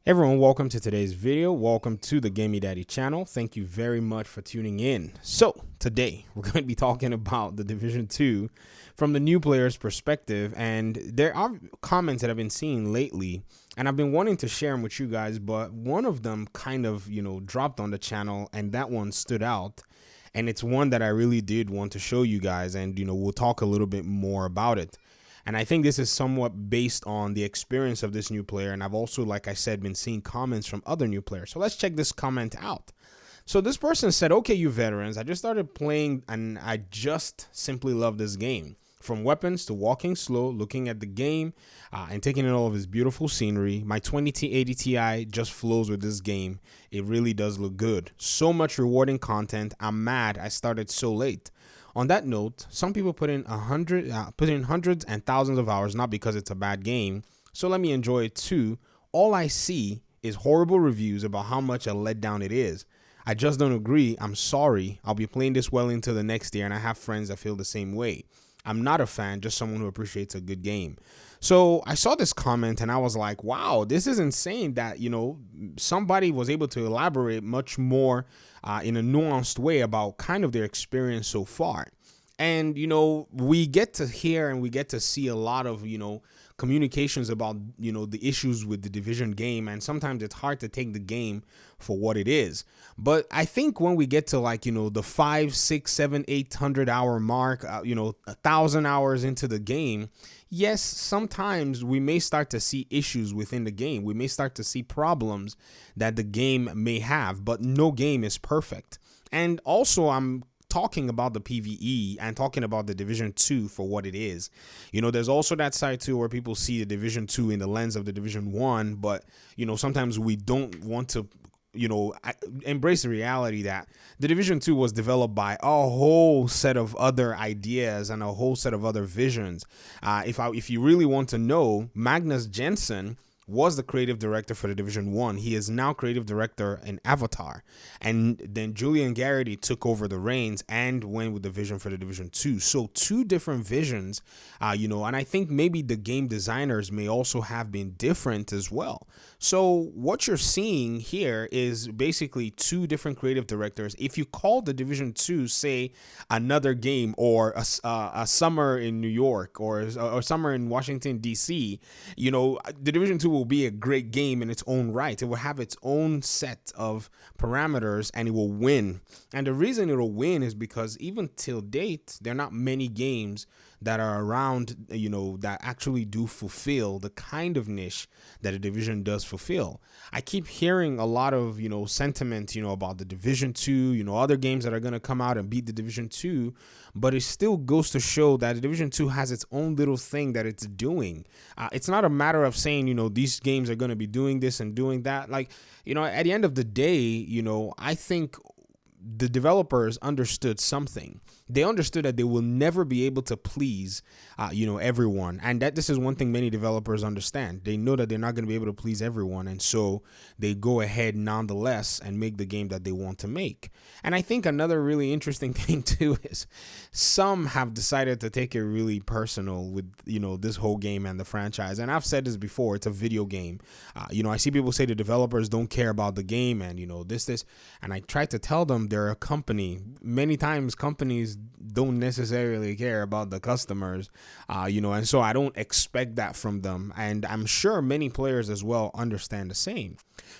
Everyone, welcome to today's video. Welcome to the Gamey Daddy channel. Thank you very much for tuning in. So today we're going to be talking about the Division 2 from the new player's perspective, and there are comments that I've been seeing lately and I've been wanting to share them with you guys, but one of them kind of, dropped on the channel, and that one stood out. And it's one that I really did want to show you guys, and we'll talk a little bit more about it. And I think this is somewhat based on the experience of this new player. And I've also, like I said, been seeing comments from other new players. So let's check this comment out. So this person said, okay, you veterans, I just started playing and I just simply love this game. From weapons to walking slow, looking at the game and taking in all of its beautiful scenery. My 2080 Ti just flows with this game. It really does look good. So much rewarding content. I'm mad I started so late. On that note, some people put in hundreds and thousands of hours, not because it's a bad game, so let me enjoy it too. All I see is horrible reviews about how much a letdown it is. I just don't agree. I'm sorry. I'll be playing this well into the next year, and I have friends that feel the same way. I'm not a fan, just someone who appreciates a good game. So I saw this comment and I was like, wow, this is insane that, somebody was able to elaborate much more in a nuanced way about kind of their experience so far. And, we get to hear and we get to see a lot of, communications about, the issues with the Division game. And sometimes it's hard to take the game for what it is. But I think when we get to the 5, 6, 7, 800 hour mark, 1,000 hours into the game, yes, sometimes we may start to see issues within the game. We may start to see problems that the game may have, but no game is perfect. And also, I'm talking about the PvE and talking about the Division 2 for what it is. There's also that side too where people see the Division 2 in the lens of the Division 1, but sometimes we don't want to embrace the reality that the Division 2 was developed by a whole set of other ideas and a whole set of other visions. If you really want to know, Magnus Jensen was the creative director for the Division 1. He is now creative director in Avatar. And then Julian Garrity took over the reins and went with the vision for the Division 2. So two different visions, and I think maybe the game designers may also have been different as well. So what you're seeing here is basically two different creative directors. If you call the Division 2, say, another game, or a summer in New York, or summer in Washington, D.C., the Division 2 will be a great game in its own right. It will have its own set of parameters and it will win. And the reason it'll win is because even till date, there are not many games that are around, that actually do fulfill the kind of niche that a Division does fulfill. I keep hearing a lot of, sentiment, about the Division 2, other games that are going to come out and beat the Division 2, but it still goes to show that the Division 2 has its own little thing that it's doing. It's not a matter of saying, these games are going to be doing this and doing that. At the end of the day, I think the developers understood something. They understood that they will never be able to please, everyone. And that this is one thing many developers understand. They know that they're not going to be able to please everyone. And so they go ahead nonetheless and make the game that they want to make. And I think another really interesting thing too is some have decided to take it really personal with, this whole game and the franchise. And I've said this before, it's a video game. I see people say the developers don't care about the game and, this. And I try to tell them they're a company. Many times companies don't necessarily care about the customers, and so I don't expect that from them. And I'm sure many players as well understand the same,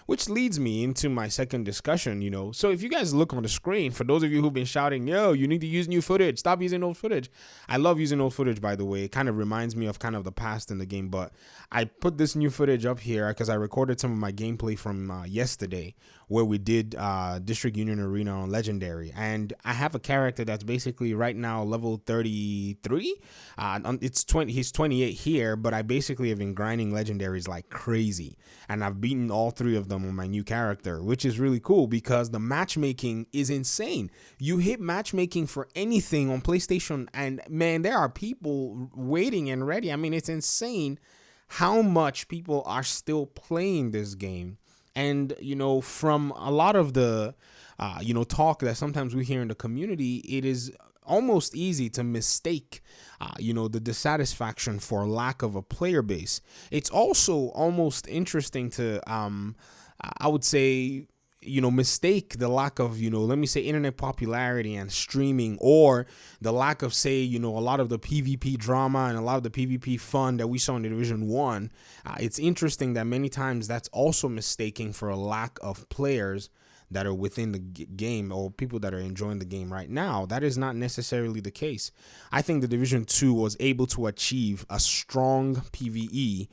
which leads me into my second discussion. So if you guys look on the screen, for those of you who've been shouting, yo, you need to use new footage, stop using old footage. I love using old footage, by the way. It kind of reminds me of kind of the past in the game, but I put this new footage up here because I recorded some of my gameplay from yesterday where we did District Union Arena on Legendary. And I have a character that's basically right now level 33. He's 28 here, but I basically have been grinding Legendaries like crazy. And I've beaten all 3 of them on my new character, which is really cool because the matchmaking is insane. You hit matchmaking for anything on PlayStation, and man, there are people waiting and ready. I mean, it's insane how much people are still playing this game. And, from a lot of the, talk that sometimes we hear in the community, it is almost easy to mistake, the dissatisfaction for lack of a player base. It's also almost interesting to, I would say, mistake the lack of, let me say, internet popularity and streaming, or the lack of, say, a lot of the PvP drama and a lot of the PvP fun that we saw in the Division 1. It's interesting that many times that's also mistaken for a lack of players that are within the game, or people that are enjoying the game right now. That is not necessarily the case. I think the Division 2 was able to achieve a strong PvE.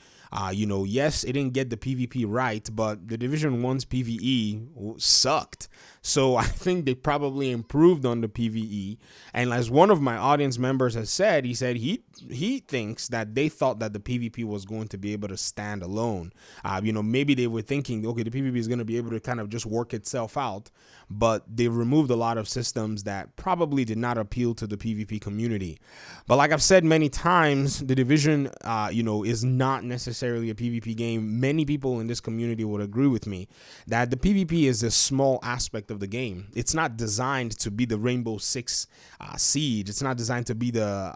Yes, it didn't get the PvP right, but the Division 1's PvE sucked. So I think they probably improved on the PvE. And as one of my audience members has said, he said he thinks that they thought that the PvP was going to be able to stand alone. Maybe they were thinking, okay, the PvP is going to be able to kind of just work itself out, but they removed a lot of systems that probably did not appeal to the PvP community. But like I've said many times, the Division, is not necessarily a PvP game. Many people in this community would agree with me that the PvP is a small aspect of the game. It's not designed to be the Rainbow Six Siege. It's not designed to be the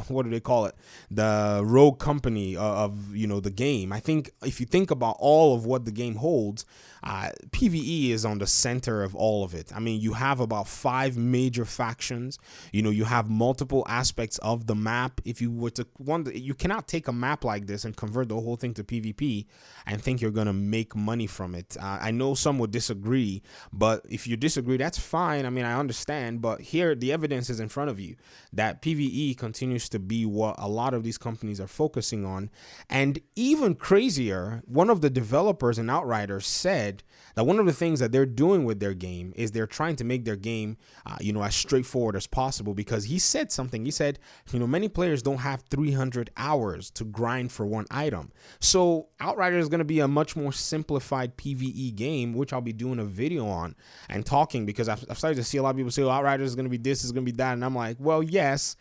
what do they call it? The Rogue Company of the game. I think if you think about all of what the game holds, PvE is on the center of all of it. I mean, you have about 5 major factions. You have multiple aspects of the map. If you were to wonder, you cannot take a map like this and convert the whole thing to PvP and think you're gonna make money from it. I know some would disagree, but if you disagree, that's fine. I mean, I understand, but here the evidence is in front of you that PvE continues to be what a lot of these companies are focusing on. And even crazier, one of the developers in Outriders said that one of the things that they're doing with their game is they're trying to make their game, as straightforward as possible, because he said something. He said, many players don't have 300 hours to grind for one item. So Outriders is going to be a much more simplified PvE game, which I'll be doing a video on and talking, because I've started to see a lot of people say, Outriders is going to be this, is going to be that. And I'm like, well, yes.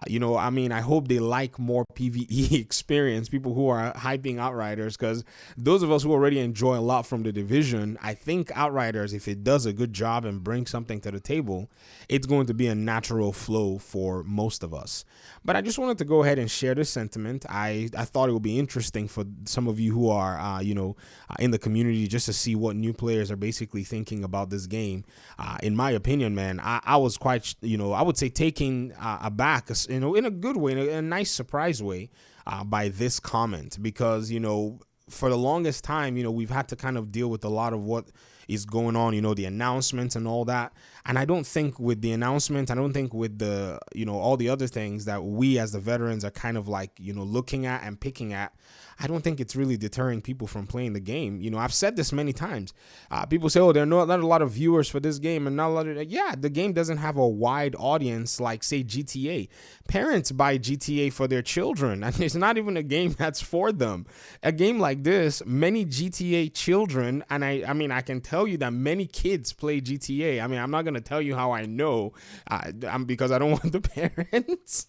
I hope they like more PvE experience, people who are hyping Outriders, because those of us who already enjoy a lot from the Division, I think Outriders, if it does a good job and brings something to the table, it's going to be a natural flow for most of us. But I just wanted to go ahead and share this sentiment. I thought it would be interesting for some of you who are, in the community, just to see what new players are basically thinking about this game. In my opinion, man, I was quite, I would say taken aback, in a good way, in a nice surprise way, by this comment, because, for the longest time, we've had to kind of deal with a lot of what is going on, the announcements and all that. And I don't think with the announcement, I don't think with the, all the other things that we as the veterans are kind of like, looking at and picking at, I don't think it's really deterring people from playing the game. I've said this many times. People say, there are not a lot of viewers for this game, and not a lot of, the game doesn't have a wide audience like, say, GTA. Parents buy GTA for their children, and it's not even a game that's for them. A game like this, many GTA children, and I can tell you that many kids play GTA. I mean, I'm not going to tell you how I know, because I don't want the parents.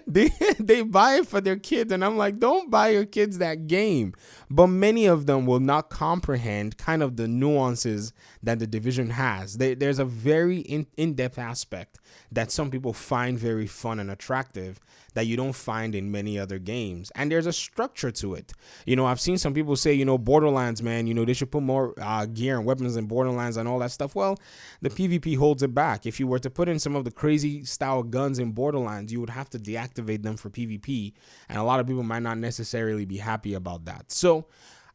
They buy it for their kids, and I'm like, don't buy your kids that game. But many of them will not comprehend kind of the nuances that the Division has. There's a very in-depth aspect that some people find very fun and attractive that you don't find in many other games. And there's a structure to it. I've seen some people say, Borderlands, man, they should put more gear and weapons in Borderlands and all that stuff. Well, the PvP holds it back. If you were to put in some of the crazy style guns in Borderlands, you would have to deactivate them for PvP. And a lot of people might not necessarily be happy about that. So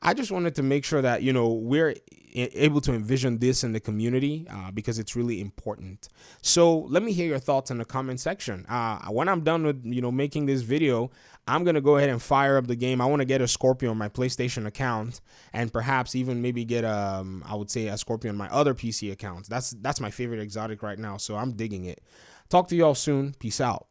I just wanted to make sure that, we're able to envision this in the community, because it's really important. So let me hear your thoughts in the comment section. When I'm done with, making this video, I'm going to go ahead and fire up the game. I want to get a Scorpion on my PlayStation account, and perhaps even maybe get, I would say, a Scorpion on my other PC account. That's my favorite exotic right now, so I'm digging it. Talk to y'all soon. Peace out.